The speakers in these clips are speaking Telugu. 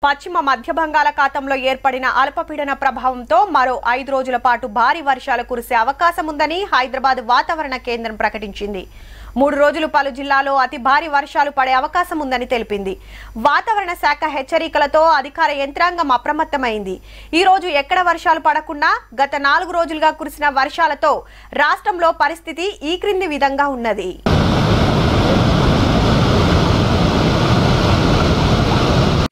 పశ్చిమ మధ్య బంగాళాఖాతంలో ఏర్పడిన అల్పపీడన ప్రభావంతో మరో 5 రోజుల పాటు భారీ వర్షాలు కురిసే అవకాశం ఉందని హైదరాబాద్ వాతావరణ కేంద్రం ప్రకటించింది. 3 రోజులు పలు జిల్లాల్లో అతి భారీ వర్షాలు పడే అవకాశం ఉందని తెలిపింది. వాతావరణ శాఖ హెచ్చరికలతో అధికార యంత్రాంగం అప్రమత్తమైంది. ఈ రోజు ఎక్కడ వర్షాలు పడకుండా గత 4 రోజులుగా కురిసిన వర్షాలతో రాష్ట్రంలో పరిస్థితి ఈ క్రింది విధంగా ఉన్నది.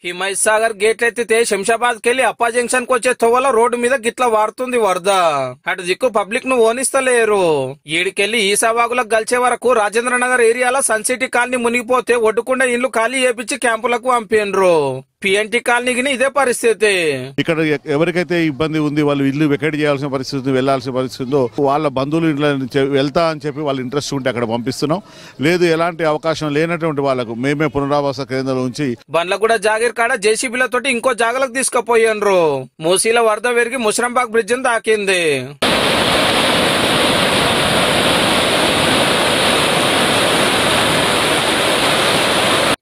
హిమాయత్ సాగర్ గేట్ ఎత్తితే శంషాబాద్ కెళ్లి అప్పా జంక్షన్ కు వచ్చే తోవల రోడ్డు మీద గిట్లా వారుతుంది వరద. అటు దిక్కు పబ్లిక్ ను ఓనిస్తలేరు. ఈడికెళ్లి ఈసావాగులకు గల్చే వరకు రాజేంద్ర నగర్ ఏరియాలో సన్ సిటీ కాలనీ మునిగిపోతే ఒడ్డుకుండా ఇళ్లు ఖాళీ చేపించి క్యాంపులకు పంపినరు. పిఎన్టీ కాలనీకి ఇదే పరిస్థితి. ఇక్కడ ఎవరికైతే ఇబ్బంది ఉంది, వాళ్ళు ఇల్లు వెకేట్ చేయాల్సిన పరిస్థితి, వెళ్లాల్సిన పరిస్థితి, వాళ్ళ బంధువులు ఇంట్లో వెళ్తా అని చెప్పి వాళ్ళు ఇంట్రెస్ట్ ఉంటే అక్కడ పంపిస్తున్నాం. లేదు ఎలాంటి అవకాశం లేనటువంటి వాళ్ళకు మేమే పునరావాస కేంద్రం నుంచి బండ్లగూడ జాగీర్ కాడ జేసీబీలతోటి ఇంకో జాగలకు తీసుకుపోయినరు. మూసీల వరద పెరిగి ముషరంబాగ్ బ్రిడ్జ్ తాకింది.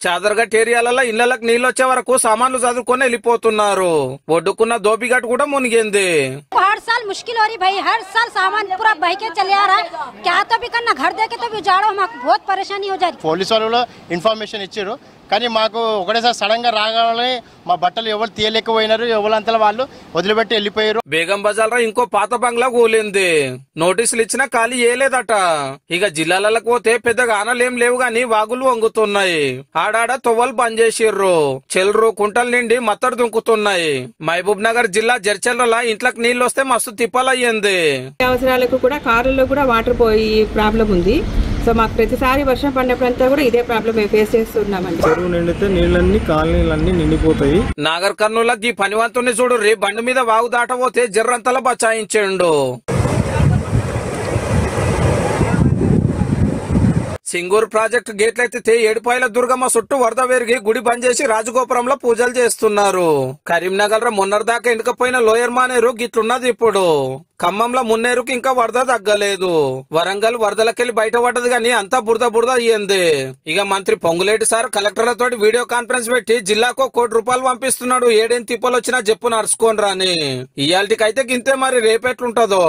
చాదర్ఘట్ ఏరియాలలో ఇళ్లకు నీళ్ళు వచ్చే వరకు సామాన్లు చదువుకొని వెళ్ళిపోతున్నారు. ఒడ్డుకున్న దోపిఘాట్ కూడా మునిగింది. हर साल मुश्किल हो रही भाई, हर साल सामान पूरा बह के चले आ रहा है. क्या तो भी करना, घर देके तो भी उजाड़ो, మాకు बहुत परेशानी हो जा रही. పోలీసు వాళ్ళు ఇన్ఫర్మేషన్ ఇచ్చారు, కానీ మాకు ఒకటేసారి సడన్ గా రాగానే మా బట్టలు ఎవరు తీయలేకపోయినారు. ఎవరంతా వాళ్ళు వదిలిపెట్టి వెళ్ళిపోయారు. బేగం బజార్ లో ఇంకో పాత బంగ్లా కూలింది. నోటీసులు ఇచ్చినా ఖాళీ చేయలేదట. ఇక జిల్లాలకు పోతే పెద్దగా ఆనలేం లేవు గాని వాగులు వంగుతున్నాయి. ఆడాడ తొవ్వలు బంద్ చేసిర్రు. చెల్రు కుంటల నిండి మత్తడు దుంకుతున్నాయి. మహబూబ్ నగర్ జిల్లా జర్చల్ల ఇంట్లోకి నీళ్లు వస్తే మస్తు తిప్పలయ్యింది. అవసరాలకు కూడా కారుల్లో కూడా వాటర్ పోయి ప్రాబ్లం ఉంది. సో మాకు ప్రతిసారి వర్షం పడినప్పుడంతా కూడా ఇదే ప్రాబ్లం మేము ఫేస్ చేస్తున్నామండి. చెరువు నిండితే నీళ్ళన్నీ కాలనీలన్నీ నిండిపోతాయి. నాగర్ కర్నూలకి ఈ పనివంతుని చూడు రే, బండి మీద వాగు దాటపోతే జర్రంతలా బచాయించండు. సింగూర్ ప్రాజెక్టు గేట్లెత్తితే ఏడుపాయల దుర్గమ్మ చుట్టూ వరద పెరిగి గుడి బంద్ చేసి రాజగోపురంలో పూజలు చేస్తున్నారు. కరీంనగర్ మొన్నటిదాకా ఎండకపోయిన లోయర్ మానేరు గిట్లున్నది ఇప్పుడు. ఖమ్మంలో మున్నేరుకు ఇంకా వరద తగ్గలేదు. వరంగల్ వరదలకెళ్లి బయట పడ్డది గాని అంతా బురద బురద అయ్యింది. ఇక మంత్రి పొంగులేటి సార్ కలెక్టర్లతో వీడియో కాన్ఫరెన్స్ పెట్టి జిల్లాకు ₹1 కోటి పంపిస్తున్నాడు. ఏడేం తిప్పలు వచ్చినా చెప్పు నడుచుకోని రాని. ఇయాల్టికైతే గింతే, మరి రేపెట్లుంటదో.